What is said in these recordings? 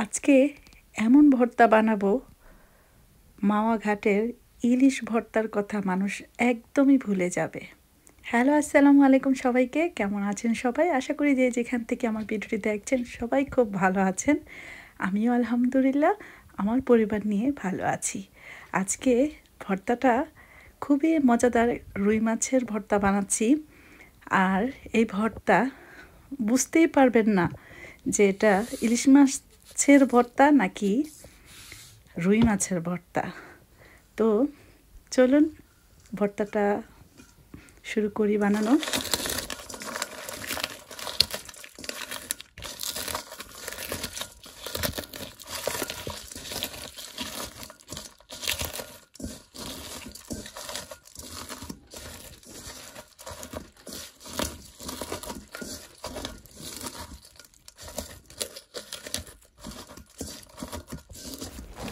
আজকে এমন ভর্তা বানাবো, মাওয়া ঘাটের ইলিশ ভর্তার কথা মানুষ একদমই ভুলে যাবে। হ্যালো, আসসালামু আলাইকুম সবাইকে। কেমন আছেন সবাই? আশা করি যে যেখান থেকে আমার ভিডিওটি দেখছেন সবাই খুব ভালো আছেন। আমিও আলহামদুলিল্লাহ আমার পরিবার নিয়ে ভালো আছি। আজকে ভর্তাটা খুবই মজাদার, রুই মাছের ভর্তা বানাচ্ছি। আর এই ভর্তা বুঝতেই পারবেন না যে এটা ইলিশ মাছের ভর্তা নাকি রুই মাছের ভর্তা। তো চলুন ভর্তাটা শুরু করি বানানো।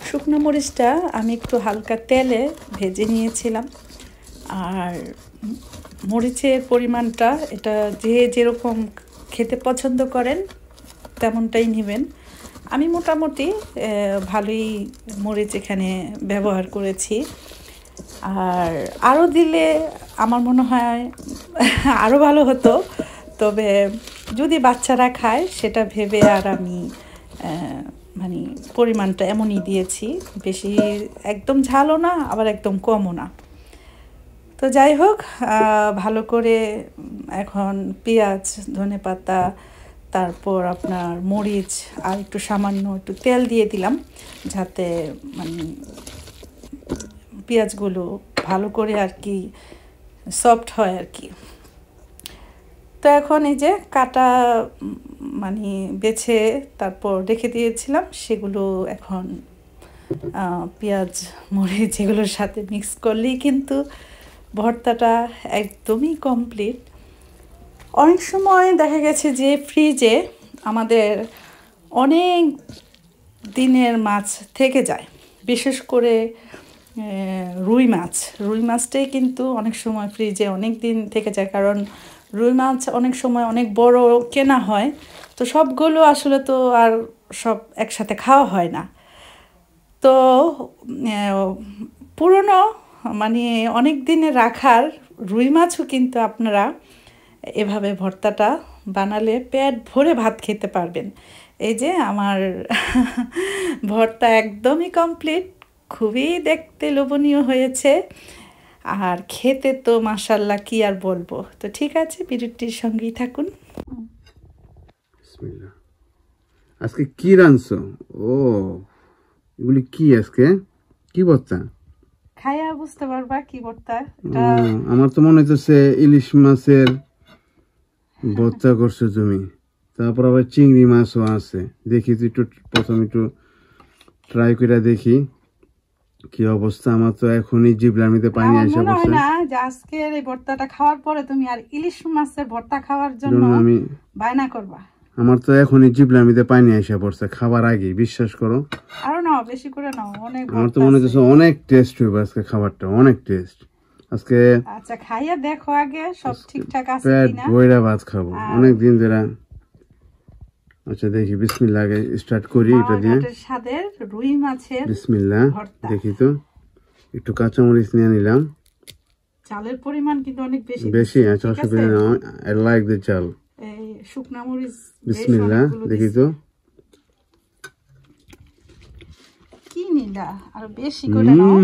শুকনো মরিচটা আমি একটু হালকা তেলে ভেজে নিয়েছিলাম। আর মরিচের পরিমাণটা এটা যে যেরকম খেতে পছন্দ করেন তেমনটাই নেবেন। আমি মোটামুটি ভালোই মরিচ এখানে ব্যবহার করেছি। আর আরও দিলে আমার মনে হয় আরও ভালো হতো, তবে যদি বাচ্চারা খায় সেটা ভেবে আর আমি মানে পরিমাণটা এমনই দিয়েছি, বেশি একদম ঝালও না আবার একদম কমও না। তো যাই হোক, ভালো করে এখন পেঁয়াজ, ধনেপাতা, তারপর আপনার মরিচ আর একটু সামান্য একটু তেল দিয়ে দিলাম, যাতে মানে পেঁয়াজগুলো ভালো করে আর কি সফট হয় আর কি। তো এখন এই যে কাটা মানে বেছে তারপর রেখে দিয়েছিলাম, সেগুলো এখন পেঁয়াজ মরিচ এগুলোর সাথে মিক্স করলেই কিন্তু ভর্তাটা একদমই কমপ্লিট। অনেক সময় দেখা গেছে যে ফ্রিজে আমাদের অনেক দিনের মাছ থেকে যায়, বিশেষ করে রুই মাছটাই কিন্তু অনেক সময় ফ্রিজে অনেক দিন থেকে যায়, কারণ রুই মাছ অনেক সময় অনেক বড় কেনা হয়, তো সবগুলো আসলে তো আর সব একসাথে খাওয়া হয় না। তো পুরনো মানে অনেক দিনে রাখার রুই মাছও কিন্তু আপনারা এভাবে ভর্তাটা বানালে পেট ভরে ভাত খেতে পারবেন। এই যে আমার ভর্তা একদমই কমপ্লিট, খুবই দেখতে লোভনীয় হয়েছে, আর খেতে তো মাশাআল্লাহ কি আর বলবো। তো ঠিক আছে, ভিডিওটির সঙ্গেই থাকুন। বিসমিল্লাহ। আজকে কি রাঁধছো? ও, এগুলি কি আজকে কি ভর্তা? খাইয়া বুঝতে পারবা কি ভর্তা। আমার তো মনে হচ্ছে ইলিশ মাছের ভর্তা করছো তুমি, তারপর আবার চিংড়ি মাছও আছে। দেখি তো একটু প্রথম একটু ট্রাই করে দেখি কি অবস্থা। আমার তো এখনই জিভলার মধ্যে পানি আসে পড়ছে। না যে আজকের এই ভর্তাটা খাওয়ার পরে তুমি আর ইলিশ মাছের ভর্তা খাওয়ার জন্য আমি বায়না করবা। আমার তো এখনই জিভলার মধ্যে পানি আসে পড়ছে খাবার আগে, বিশ্বাস করো। আরো নাও, বেশি করে নাও, অনেক। আমার তো মনে হচ্ছে অনেক টেস্ট হবে আজকে, খাবারটা অনেক টেস্ট আজকে। আচ্ছা, খাইয়া দেখো আগে সব ঠিকঠাক আছে কিনা। পেট ভরে ভাত খাবো অনেক দিন ধরে। আচ্ছা দেখি, বিসমিল্লাহ আগে স্টার্ট করি এটা দিয়ে। স্বাদের রুই মাছের বিসমিল্লাহ। দেখি তো, একটু কাঁচামরিচ নিয়ে নিলাম। চালের পরিমাণ কিন্তু অনেক বেশি। আচ্ছা, অসুবিধা নেই, আই লাইক দ্য চাল। এই শুকনা মরিচ। বিসমিল্লাহ। দেখি তো কি নিলা, আর বেশি করে নাও।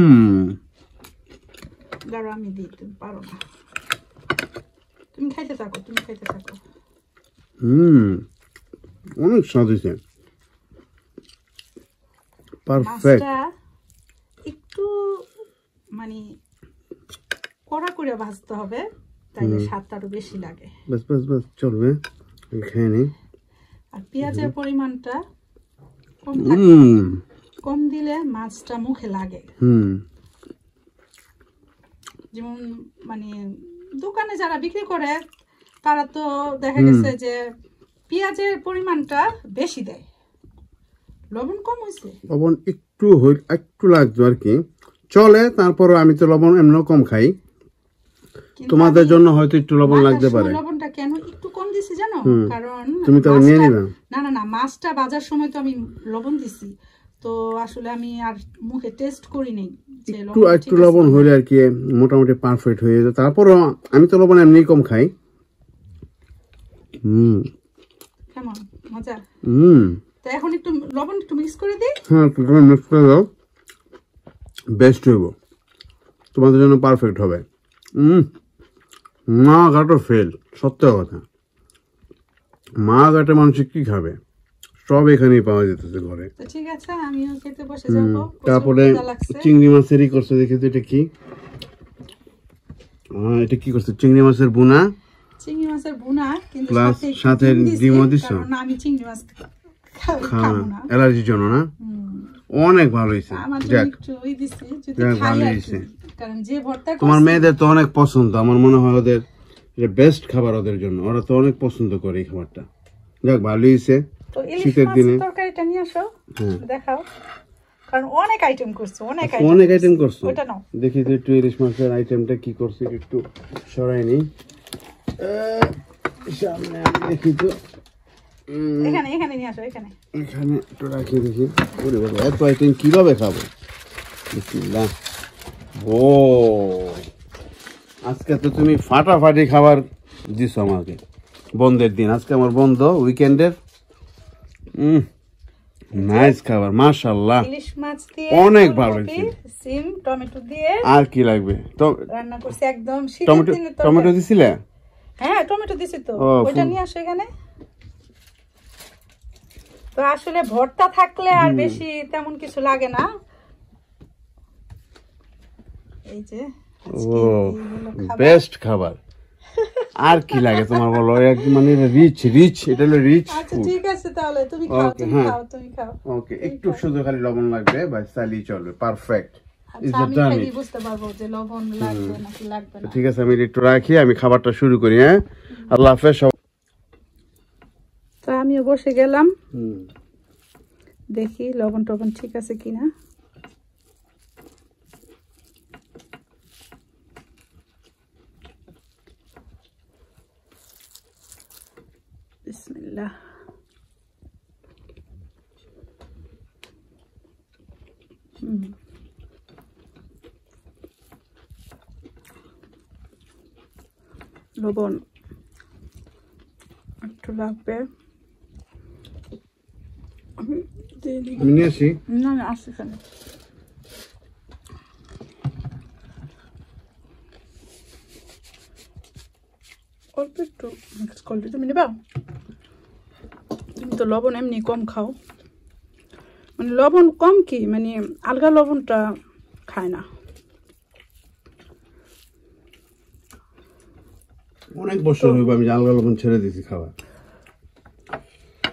দাঁড়াও আমি দিই, তুমি পারো না। তুমি খাইতে থাকো। অনেক স্বাদ হয়েছে, পারফেক্ট। একটু মানে কড়া করে ভাজতে হবে, তাইলে স্বাদটা আরো বেশি লাগে। বাস চলবে, খেয়ে নি। আর পেঁয়াজের পরিমাণটা কম দিলে মাছটা মুখে লাগে। যেমন মানে দোকানে যারা বিক্রি করে তারা তো দেখা গেছে যে পেঁয়াজের পরিমাণটা বেশি দেয়। লবণ কম হয়েছে, লবণ একটু লাগতো আর কি, চলে। তারপরও আমি তো লবণ এমনিও কম খাই, তোমাদের জন্য হয়তো একটু লবণ লাগতে পারে। লবণটা কেন একটু কম দিছি জানো, কারণ তুমি তো নিয়ে নিবে। না না না, মাছটা ভাজার সময় তো আমি লবণ দিছি, তো আসলে আমি আর মুখে টেস্ট করি নাই যে একটু লবণ হইলে আর কি মোটামুটি পারফেক্ট হয়ে যেত। তারপর আমি তো লবণ এমনি কম খাই। কেমন মজা। তো এখন একটু লবণ একটু মিক্স করে দিই। হ্যাঁ, একটু মিক্স করে দাও, বেস্ট হইব, তোমাদের জন্য পারফেক্ট হবে। মা ঘাটও ফেল, সত্য কথা। মা ঘাটে মানুষ কি খাবে, সব এখানেই পাওয়া যেতেছে ঘরে। ঠিক আছে, আমিও খেতে বসে যাব। তারপরে চিংড়ি মাছেরই করছে, দেখি তো এটা কি। এটা কি করছে? চিংড়ি মাছের বুনা, চিংড়ি মাছের বুনা, কিন্তু সাথে ডিমও দিছো। কারণ আমি চিংড়ি মাছ খাবো না, অ্যালার্জির জন্য না। অনেক ভালো হয়েছে, যাক ভালো হয়েছে। তোমার মেয়েদের তো অনেক পছন্দ, আমার মনে হয় ওদের বেস্ট খাবার ওদের জন্য, ওরা তো অনেক পছন্দ করে এই খাবারটা। যাক ভালো হয়েছে। শীতের দিনে তরকারিটা নিয়ে আসো, দেখাও, কারণ অনেক আইটেম করছো, অনেক আইটেম করছো। দেখি তো একটু ইলিশ মাছের আইটেমটা কি করছে, একটু সরাই নি সামনে, দেখি তো। এখানে নিয়ে আসো, এখানে একটু রাখি, দেখি। ওরে বাবা, এত আইটেম কিভাবে খাবো। বিসমিল্লাহ। ও আজকে তো তুমি ফাটাফাটি খাবার দিছো আমাকে, বন্ধের দিন। আজকে আমার বন্ধ, উইকেন্ডের। নাইস খাবার, মাশাআল্লাহ। ইলিশ মাছ দিয়ে অনেক ভালো হয়েছে। সিম টমেটো দিয়ে আর কি লাগবে? তো রান্না করছি একদম শীতের দিনে। টমেটো দিছিলে? হ্যাঁ, টমেটো দিছি তো। ওইটা নিয়ে আসো এখানে। তো আসলে ভর্তা থাকলে আর বেশি তেমন কিছু লাগে না। এই যে বেস্ট খাবার, আর কি লাগে তোমার বলো? মানে রিচ, এটা হলো রিচ। আচ্ছা ঠিক আছে, তাহলে তুমি খাও, তুমি খাও। ওকে, একটু শুধু খালি লবণ লাগবে, বাস তাহলেই চলবে, পারফেক্ট। আমি খালি বুঝতে পারবো যে লবণ লাগবে নাকি লাগবে না। ঠিক আছে, আমি একটু রাখি, আমি খাবারটা শুরু করি। হ্যাঁ, আল্লাহ হাফেজ। তো আমিও বসে গেলাম, দেখি লবণ টবণ ঠিক আছে কিনা। বিসমিল্লাহ। লবণ একটু লাগবে। আমি নিয়ে আসি। না না, আসছে এখানে। অল্প একটু মিক্স করলে তুমি নেবা। তুমি তো লবণ এমনি কম খাও, মানে লবণ কম কি, মানে আলগা লবণটা খায় না। অনেক বছর হইব আমি আলগা লবণ ছেড়ে দিয়েছি খাওয়া।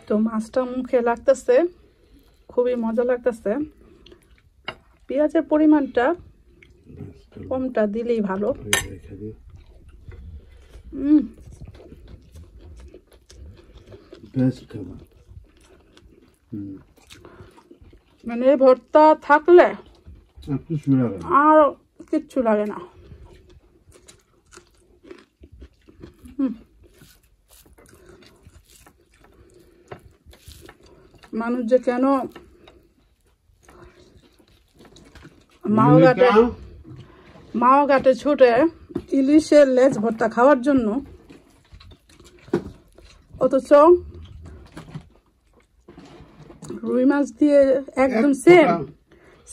তো মাছটা মুখে লাগতেছে, খুবই মজা লাগতেছে। পেঁয়াজের পরিমাণটা কমটা দিলেই ভালো। মানে ভর্তা থাকলে আর কিচ্ছু লাগে না। মানুষ যে কেন মাওঘাটে ছুটে ইলিশের লেজ ভর্তা খাওয়ার জন্য, অথচ রুই মাছ দিয়ে একদম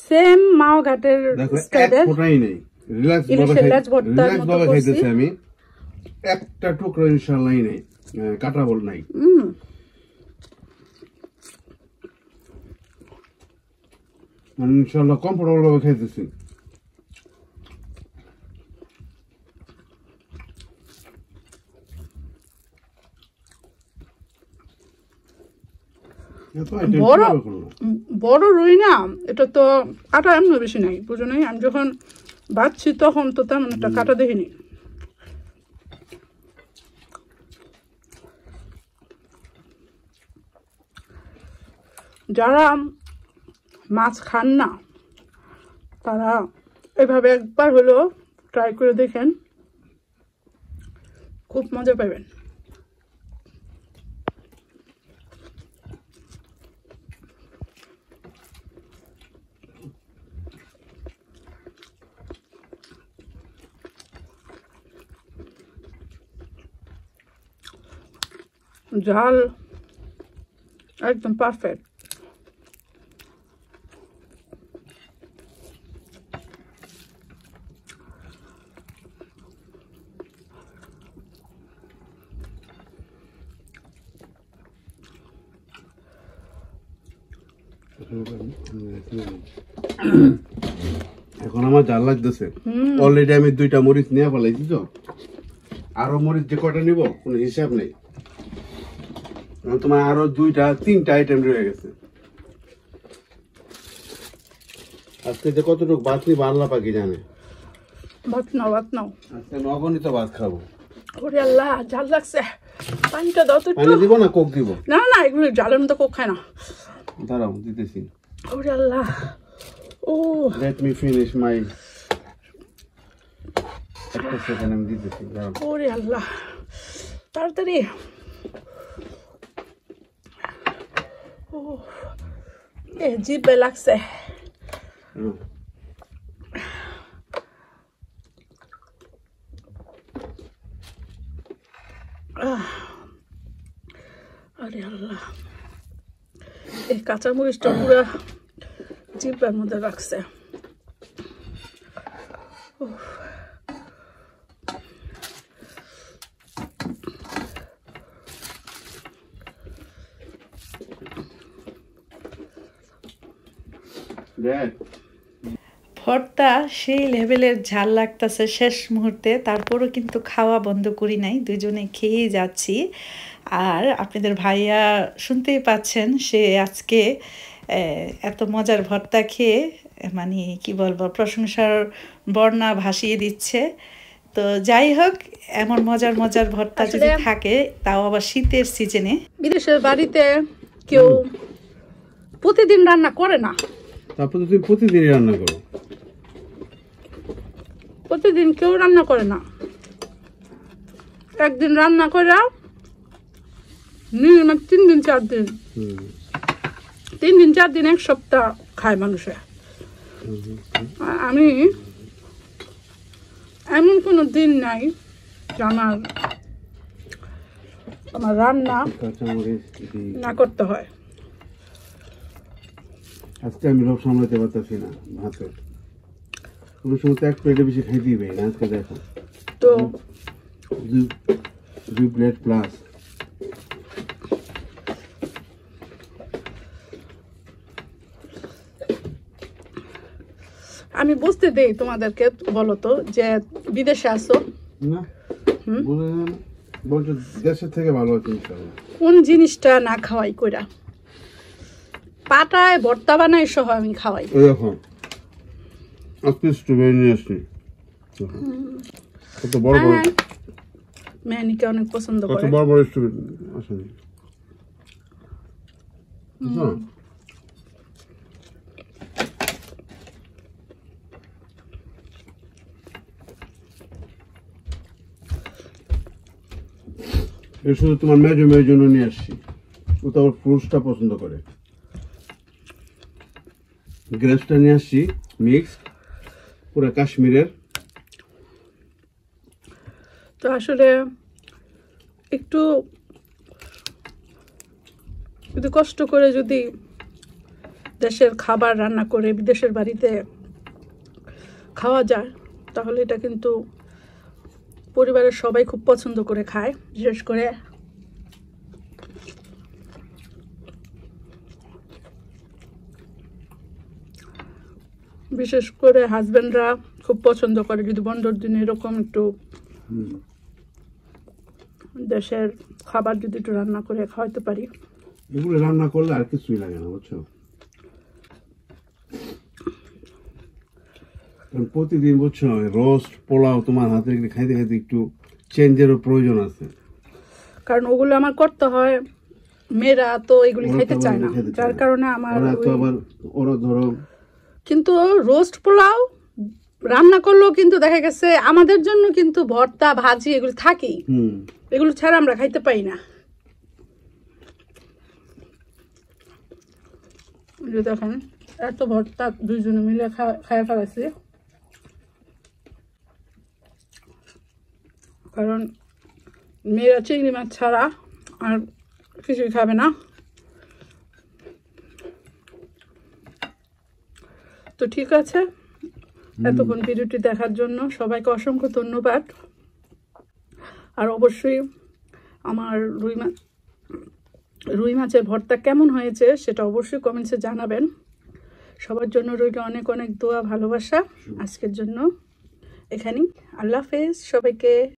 সেম মাওঘাটের স্টাইলের ইলিশের লেজ ভর্তার মতো করছি। আমি একটা টুকরো ইনশাআল্লাহ নেই, কাটা বল নাই। ইনশাআল্লাহ কমফোর্টেবল ভাবে খাইতেছি। বড় রুই না, এটা তো কাটা এমন বেশি নাই, বুঝো নাই। আমি যখন বাঁচছি তখন তো তেমন একটা কাটা দেখিনি। যারা মাছ খান না তারা এভাবে একবার হলো ট্রাই করে দেখেন, খুব মজা পাবেন। ঝাল একদম পারফেক্ট। এখন আমার জাল লাগতেছে। অলরেডি আমি 2টা মরিচ নিয়ে ফেলাইছি, তো আরো মরিচ যে কটা নিব কোনো হিসাব নেই। তোমার আরো 2-3টা আইটেম রয়ে গেছে। আজকে যে কতটুকু ভাত নিব আল্লাহ পাকি জানে। ভাত নাও। আজকে নগণিত ভাত খাবো। ওরে আল্লাহ, ঝাল লাগছে। পানিটা দাও তো। পানি দিব না কোক দিব? না, এগুলো জালের মতো কোক খায় না। দাঁড়াও দিতেছি। ওরে আল্লাহ। ও লেট মি ফিনিশ মাই। একটা সেকেন্ড আমি দিতেছি। ওরে আল্লাহ, তাড়াতাড়ি। ও জিভে লাগছে। আরে আল্লাহ, এই কাঁচামরিচটা পুরো জিভের মধ্যে রাখছে। ভর্তা সেই লেভেলের ঝাল লাগতেছে শেষ মুহূর্তে, তারপরও কিন্তু খাওয়া বন্ধ করি নাই, দুজনে খেয়েই যাচ্ছি। আর আপনাদের ভাইয়া শুনতেই পাচ্ছেন, সে আজকে এত মজার ভর্তা খেয়ে মানে কি বলবো, প্রশংসার বন্যা ভাসিয়ে দিচ্ছে। তো যাই হোক, এমন মজার ভর্তা যদি থাকে, তাও আবার শীতের সিজনে। বিদেশের বাড়িতে কেউ প্রতিদিন রান্না করে না। তারপর তুমি প্রতিদিন রান্না করো? প্রতিদিন কেউ রান্না করে না। একদিন রান্না করে 3 দিন 4 দিন, 3 দিন 4 দিন, 1 সপ্তাহ খায় মানুষে। আমি এমন কোনো দিন নাই যে আমার রান্না না করতে হয়। আজকে আমি লোভ সামলাতে পারতেছি না ভাতের। কোনো সময় তো 1 প্লেটে বেশি খাই দিবে না। আজকে দেখো তো 2 প্লেট প্লাস। আমি বুঝতে দেই তোমাদেরকে, বলো তো যে বিদেশে আসো না, বলছো দেশের থেকে ভালো আছে ইনশাআল্লাহ। কোন জিনিসটা না খাওয়াই কইরা, পাটায় ভর্তা বানাই সহ আমি খাওয়াই। দেখো আজকে স্ট্রবেরি নিয়ে আসছি, কত বড় বড়। মেনিকে অনেক পছন্দ করে। কত বড় বড় স্ট্রবেরি আসলে। এর শুধু তোমার মেয়ের জন্য নিয়ে আসছি। ও তো আবার ফ্রুটসটা পছন্দ করে। গ্রেপসটা নিয়ে আসছি মিক্স, পুরো কাশ্মীরের। তো আসলে একটু কষ্ট করে যদি দেশের খাবার রান্না করে বিদেশের বাড়িতে খাওয়া যায়, তাহলে এটা কিন্তু পরিবারের সবাই খুব পছন্দ করে খায়। বিশেষ করে হাজবেন্ডরা খুব পছন্দ করে যদি বন্ধর দিনে এরকম একটু দেশের খাবার যদি একটু রান্না করে খাওয়াতে পারি। এগুলো রান্না করলে আর কিছুই লাগে না, বুঝছো? প্রতিদিন বুঝছো রোস্ট পোলাও তোমার হাতে খাইতে খাইতে একটু চেঞ্জেরও প্রয়োজন আছে। কারণ ওগুলো আমার করতে হয়, মেয়েরা তো এগুলি খাইতে চায় না, যার কারণে আমার ওরা ধরো। কিন্তু রোস্ট পোলাও রান্না করলেও কিন্তু দেখা গেছে আমাদের জন্য কিন্তু ভর্তা ভাজি এগুলো থাকেই, এগুলো ছাড়া আমরা খাইতে পাই না। দেখেন এত ভর্তা দুইজনে মিলে খাইয়া ফেলাইছি, কারণ মেয়েরা চিংড়ি মাছ ছাড়া আর কিছুই খাবে না। তো ঠিক আছে, এতক্ষণ ভিডিওটি দেখার জন্য সবাইকে অসংখ্য ধন্যবাদ। আর অবশ্যই আমার রুই মাছের ভর্তা কেমন হয়েছে সেটা অবশ্যই কমেন্টসে জানাবেন। সবার জন্য রইল অনেক অনেক দোয়া ভালোবাসা। আজকের জন্য এখানেই, আল্লাহ হাফেজ সবাইকে।